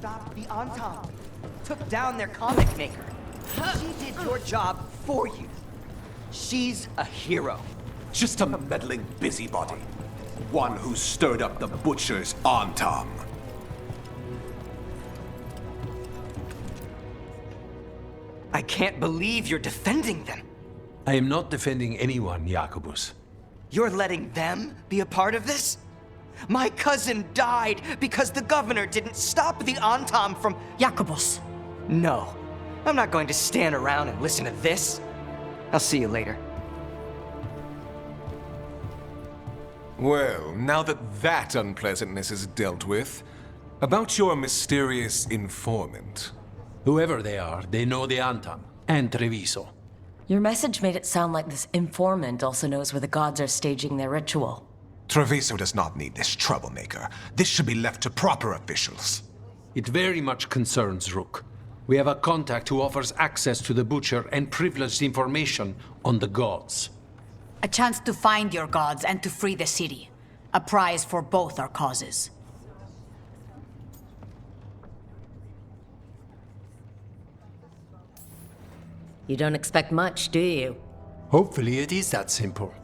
stopped the Antam, took down their comic maker. She did your job for you. She's a hero. Just a meddling busybody. One who stirred up the Butcher's Antam. I can't believe you're defending them. I am not defending anyone, Jacobus. You're letting them be a part of this? My cousin died because the governor didn't stop the Antam from... Jacobus. No, I'm not going to stand around and listen to this. I'll see you later. Well, now that unpleasantness is dealt with, about your mysterious informant. Whoever they are, they know the Antam and Treviso. Your message made it sound like this informant also knows where the gods are staging their ritual. Treviso does not need this troublemaker. This should be left to proper officials. It very much concerns Rook. We have a contact who offers access to the Butcher and privileged information on the gods. A chance to find your gods and to free the city. A prize for both our causes. You don't expect much, do you? Hopefully it is that simple.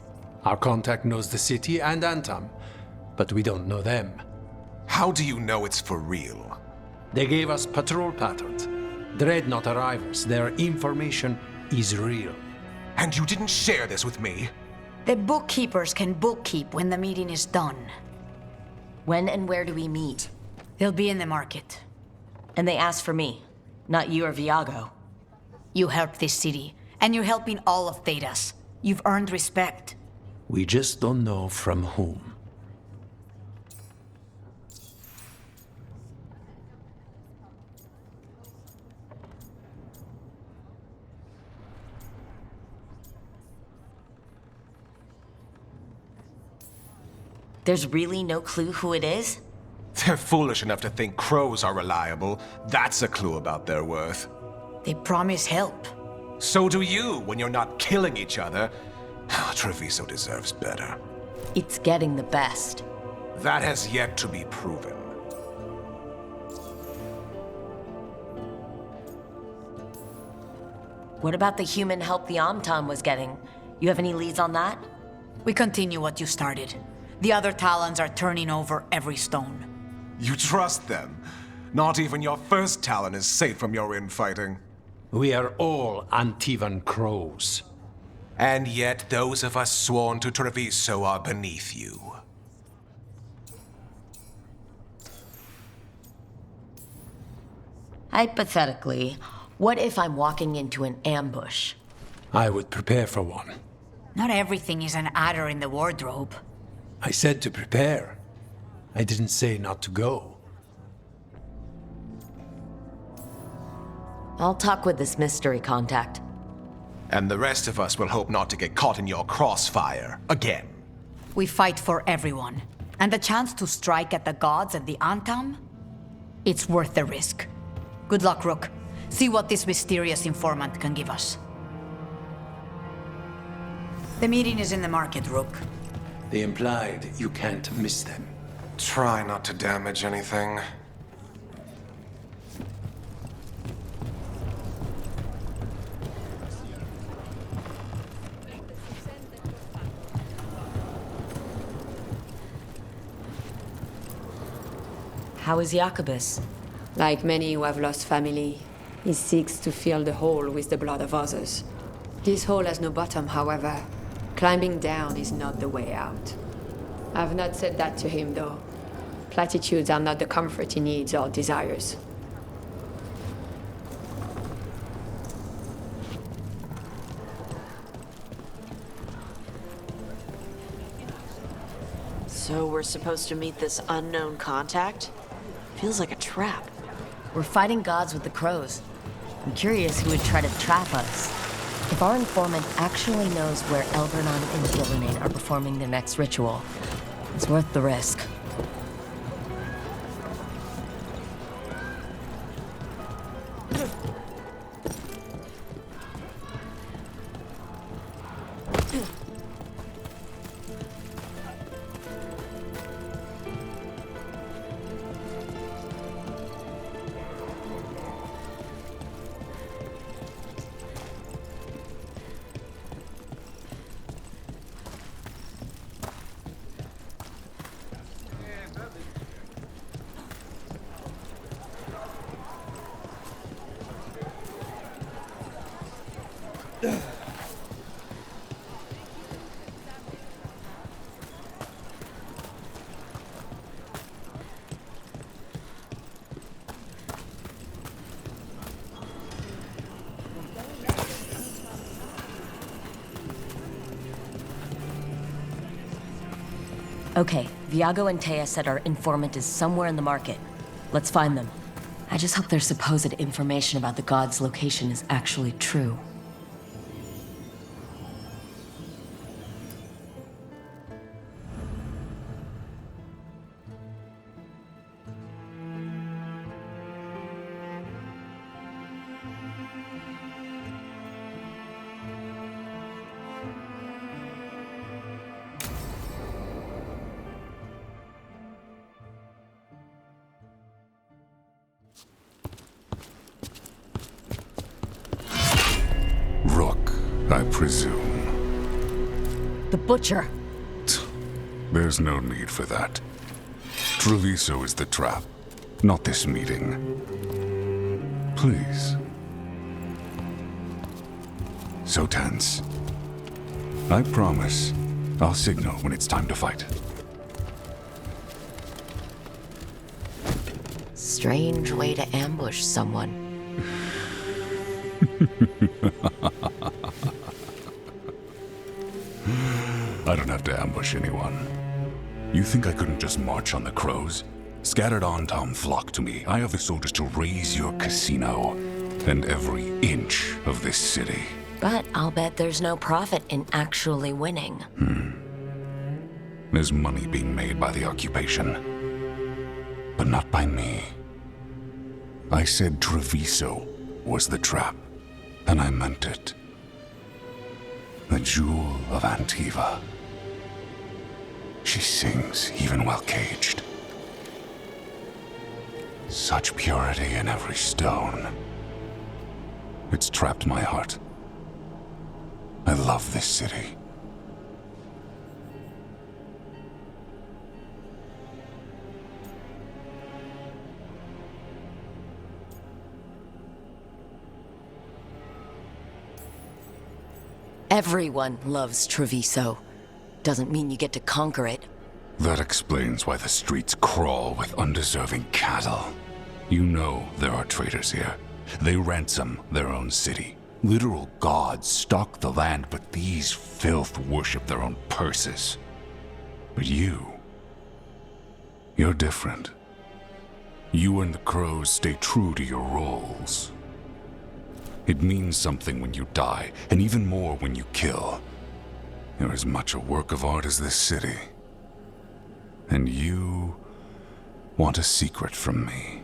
Our contact knows the city and Antam, but we don't know them. How do you know it's for real? They gave us patrol patterns. Dreadnought arrivals. Their information is real. And you didn't share this with me? The bookkeepers can bookkeep when the meeting is done. When and where do we meet? They'll be in the market. And they asked for me, not you or Viago. You helped this city, and you're helping all of Thedas. You've earned respect. We just don't know from whom. There's really no clue who it is? They're foolish enough to think crows are reliable. That's a clue about their worth. They promise help. So do you when you're not killing each other. Treviso deserves better. It's getting the best. That has yet to be proven. What about the human help the Antam was getting? You have any leads on that? We continue what you started. The other Talons are turning over every stone. You trust them? Not even your first Talon is safe from your infighting. We are all Antivan crows. And yet those of us sworn to Treviso are beneath you. Hypothetically, what if I'm walking into an ambush? I would prepare for one. Not everything is an adder in the wardrobe. I said to prepare. I didn't say not to go. I'll talk with this mystery contact. And the rest of us will hope not to get caught in your crossfire again. We fight for everyone. And the chance to strike at the gods and the Antam? It's worth the risk. Good luck, Rook. See what this mysterious informant can give us. The meeting is in the market, Rook. They implied you can't miss them. Try not to damage anything. How is Jacobus? Like many who have lost family, he seeks to fill the hole with the blood of others. This hole has no bottom, however. Climbing down is not the way out. I've not said that to him, though. Platitudes are not the comfort he needs or desires. So we're supposed to meet this unknown contact? Feels like a trap. We're fighting gods with the crows. I'm curious who would try to trap us. If our informant actually knows where Elvernon and Gillenade are performing their next ritual, it's worth the risk. Okay, Viago and Taya said our informant is somewhere in the market. Let's find them. I just hope their supposed information about the god's location is actually true. Rook, I presume. The Butcher! There's no need for that. Treviso is the trap, not this meeting. Please. So tense. I promise, I'll signal when it's time to fight. Strange way to ambush someone. I don't have to ambush anyone. You think I couldn't just march on the crows? Scattered Antam flock to me. I have the soldiers to raise your casino and every inch of this city. But I'll bet there's no profit in actually winning. There's money being made by the occupation, but not by me. I said Treviso was the trap, and I meant it. The Jewel of Antiva. She sings even while caged. Such purity in every stone. It's trapped my heart. I love this city. Everyone loves Treviso. Doesn't mean you get to conquer it. That explains why the streets crawl with undeserving cattle. You know there are traitors here. They ransom their own city. Literal gods stalk the land, but these filth worship their own purses. But you're different. You and the crows stay true to your roles. It means something when you die, and even more when you kill. You're as much a work of art as this city. And you want a secret from me.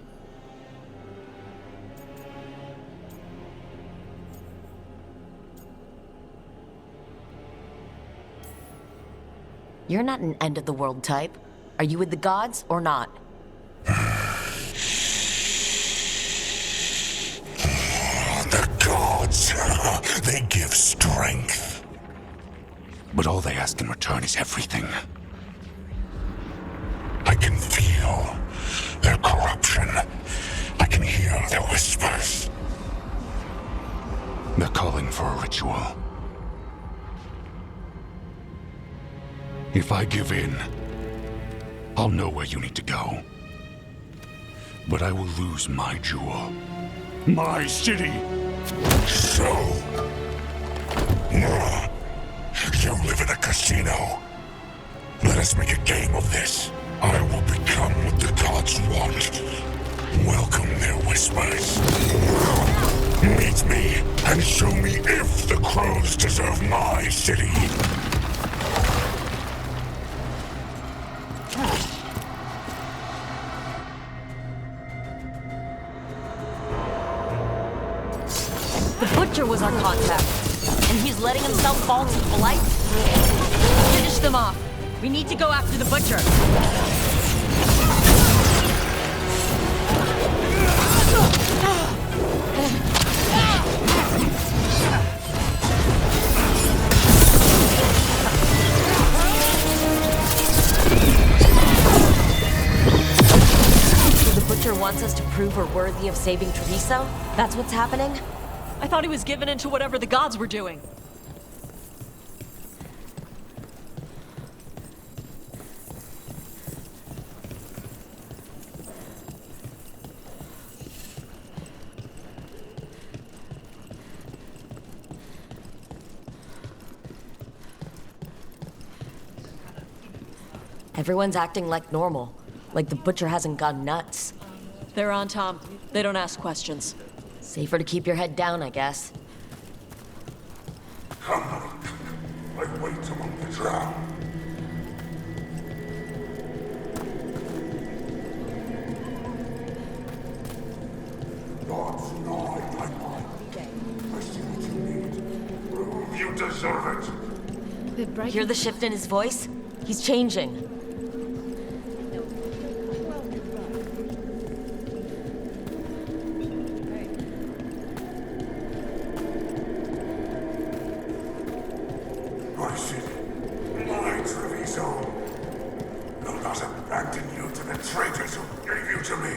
You're not an end-of-the-world type. Are you with the gods or not? The gods, they give strength. But all they ask in return is everything. I can feel their corruption. I can hear their whispers. They're calling for a ritual. If I give in, I'll know where you need to go. But I will lose my jewel. My city! So... you live in a casino. Let us make a game of this. I will become what the gods want. Welcome their whispers. Meet me and show me if the crows deserve my city. The Butcher was our contact, and he's letting himself fall to the Blight? Finish them off. We need to go after the Butcher. So the Butcher wants us to prove we're worthy of saving Treviso? That's what's happening? I thought he was given into whatever the gods were doing. Everyone's acting like normal. Like the butcher hasn't gone nuts. They're on Tom. They don't ask questions. Safer to keep your head down, I guess. Come on. I wait among the drowned. God's gnawing my mind. I see what you need. Prove you deserve it. Hear the shift in his voice? He's changing. I see. Lie, Treviso. Will not abandon you to the traitors who gave you to me.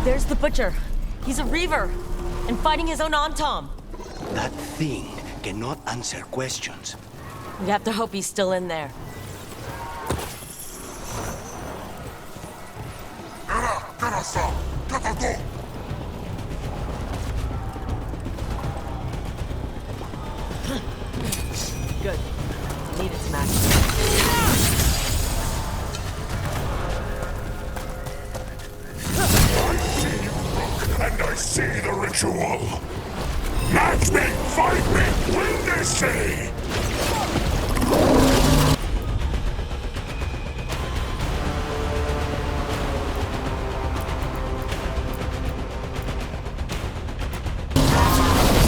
There's the butcher. He's a Reaver. And fighting his own Antom. That thing cannot answer questions. We have to hope he's still in there. Good. Needed some action. And I see the ritual. Match me, fight me, win this city!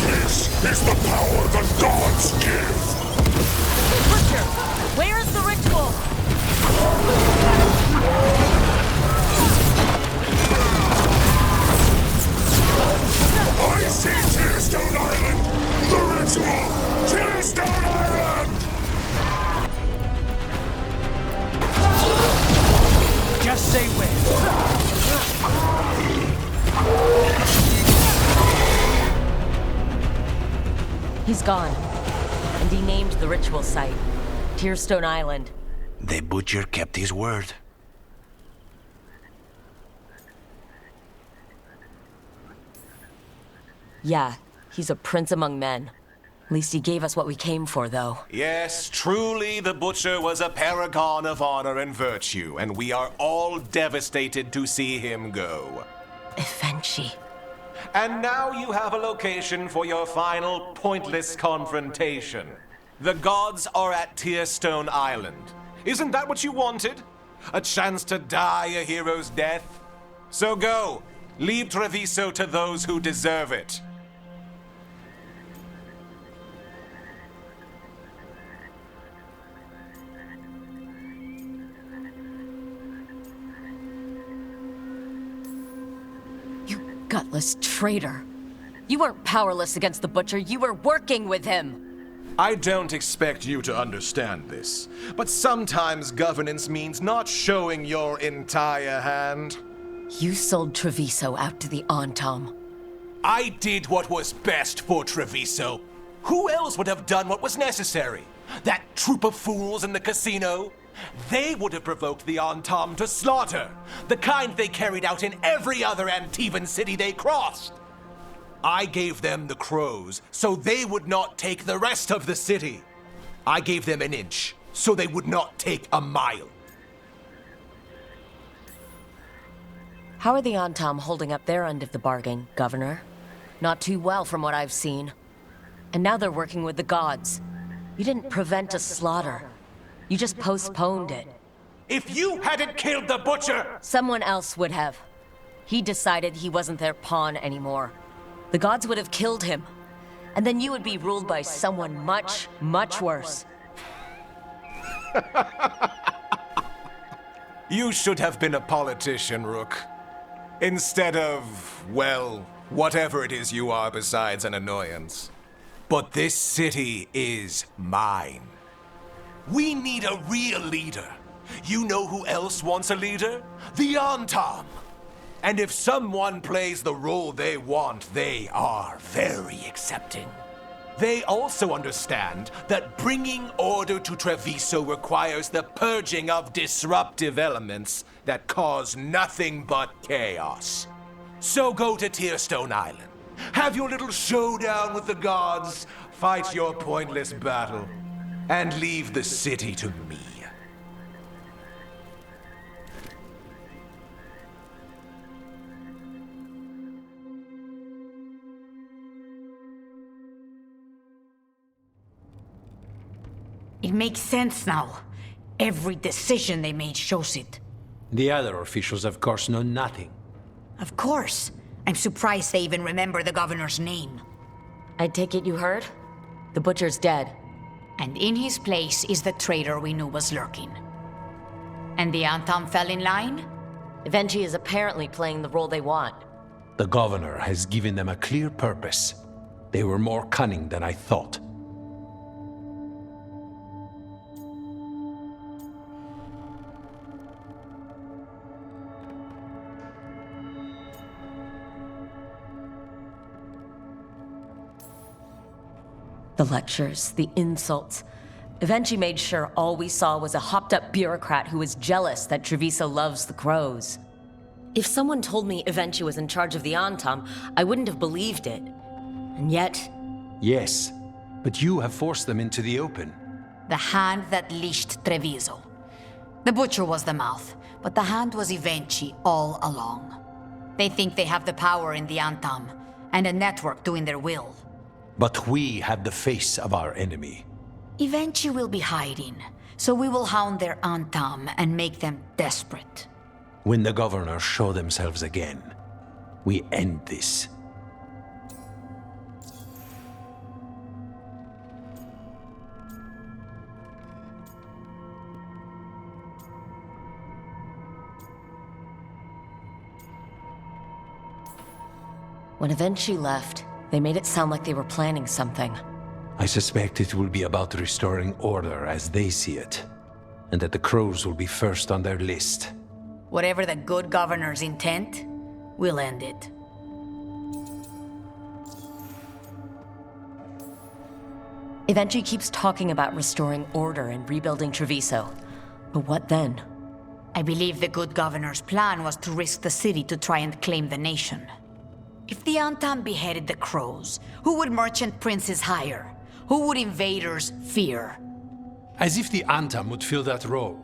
This is the power the gods give! Butcher! Where is the ritual? I see Tearstone Island! The ritual! Tearstone Island! Just say when. He's gone. And he named the ritual site. Tearstone Island. The butcher kept his word. Yeah, he's a prince among men. At least he gave us what we came for, though. Yes, truly the Butcher was a paragon of honor and virtue, and we are all devastated to see him go. Eventually. And now you have a location for your final pointless confrontation. The gods are at Tearstone Island. Isn't that what you wanted? A chance to die a hero's death? So go, leave Treviso to those who deserve it. Gutless traitor. You weren't powerless against the Butcher, you were working with him! I don't expect you to understand this, but sometimes governance means not showing your entire hand. You sold Treviso out to the Antom. I did what was best for Treviso. Who else would have done what was necessary? That troop of fools in the casino? They would have provoked the Antom to slaughter, the kind they carried out in every other Antivan city they crossed. I gave them the crows, so they would not take the rest of the city. I gave them an inch, so they would not take a mile. How are the Antom holding up their end of the bargain, Governor? Not too well from what I've seen. And now they're working with the gods. You didn't prevent a slaughter. You just postponed it. If you hadn't killed the Butcher! Someone else would have. He decided he wasn't their pawn anymore. The gods would have killed him. And then you would be ruled by someone much, much worse. You should have been a politician, Rook. Instead of, well, Whatever it is you are besides an annoyance. But this city is mine. We need a real leader. You know who else wants a leader? The Antam. And if someone plays the role they want, they are very accepting. They also understand that bringing order to Treviso requires the purging of disruptive elements that cause nothing but chaos. So go to Tearstone Island. Have your little showdown with the gods, fight your pointless battle, and leave the city to me. It makes sense now. Every decision they made shows it. The other officials, of course, know nothing. Of course. I'm surprised they even remember the governor's name. I take it you heard? The butcher's dead. And in his place is the traitor we knew was lurking. And the Antam fell in line? Evenchi is apparently playing the role they want. The governor has given them a clear purpose. They were more cunning than I thought. The lectures, the insults. Evenchi made sure all we saw was a hopped-up bureaucrat who was jealous that Treviso loves the crows. If someone told me Evenchi was in charge of the Antam, I wouldn't have believed it. And yet... Yes, but you have forced them into the open. The hand that leashed Treviso. The butcher was the mouth, but the hand was Evenchi all along. They think they have the power in the Antam, and a network doing their will. But we have the face of our enemy. Evenchi will be hiding, so we will hound their Antam and make them desperate. When the governors show themselves again, we end this. When Evenchi left, they made it sound like they were planning something. I suspect it will be about restoring order as they see it, and that the crows will be first on their list. Whatever the good governor's intent, we'll end it. Evenchi keeps talking about restoring order and rebuilding Treviso. But what then? I believe the good governor's plan was to risk the city to try and claim the nation. If the Antam beheaded the crows, who would merchant princes hire? Who would invaders fear? As if the Antam would fill that role.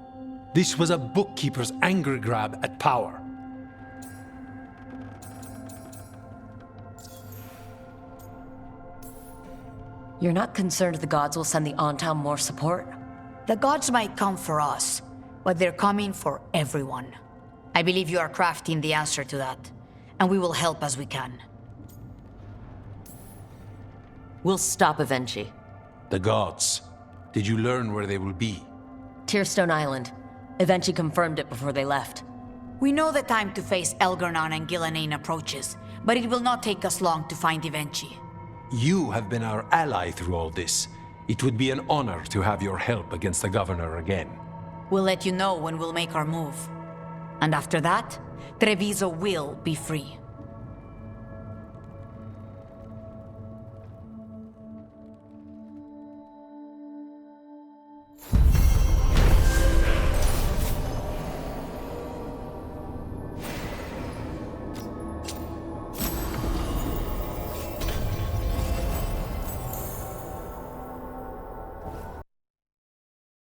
This was a bookkeeper's angry grab at power. You're not concerned the gods will send the Antam more support? The gods might come for us, but they're coming for everyone. I believe you are crafting the answer to that, and we will help as we can. We'll stop Evenchi. The gods. Did you learn where they will be? Tearstone Island. Evenchi confirmed it before they left. We know the time to face Elgar'nan and Ghilanane approaches, but it will not take us long to find Evenchi. You have been our ally through all this. It would be an honor to have your help against the governor again. We'll let you know when we'll make our move. And after that, Treviso will be free.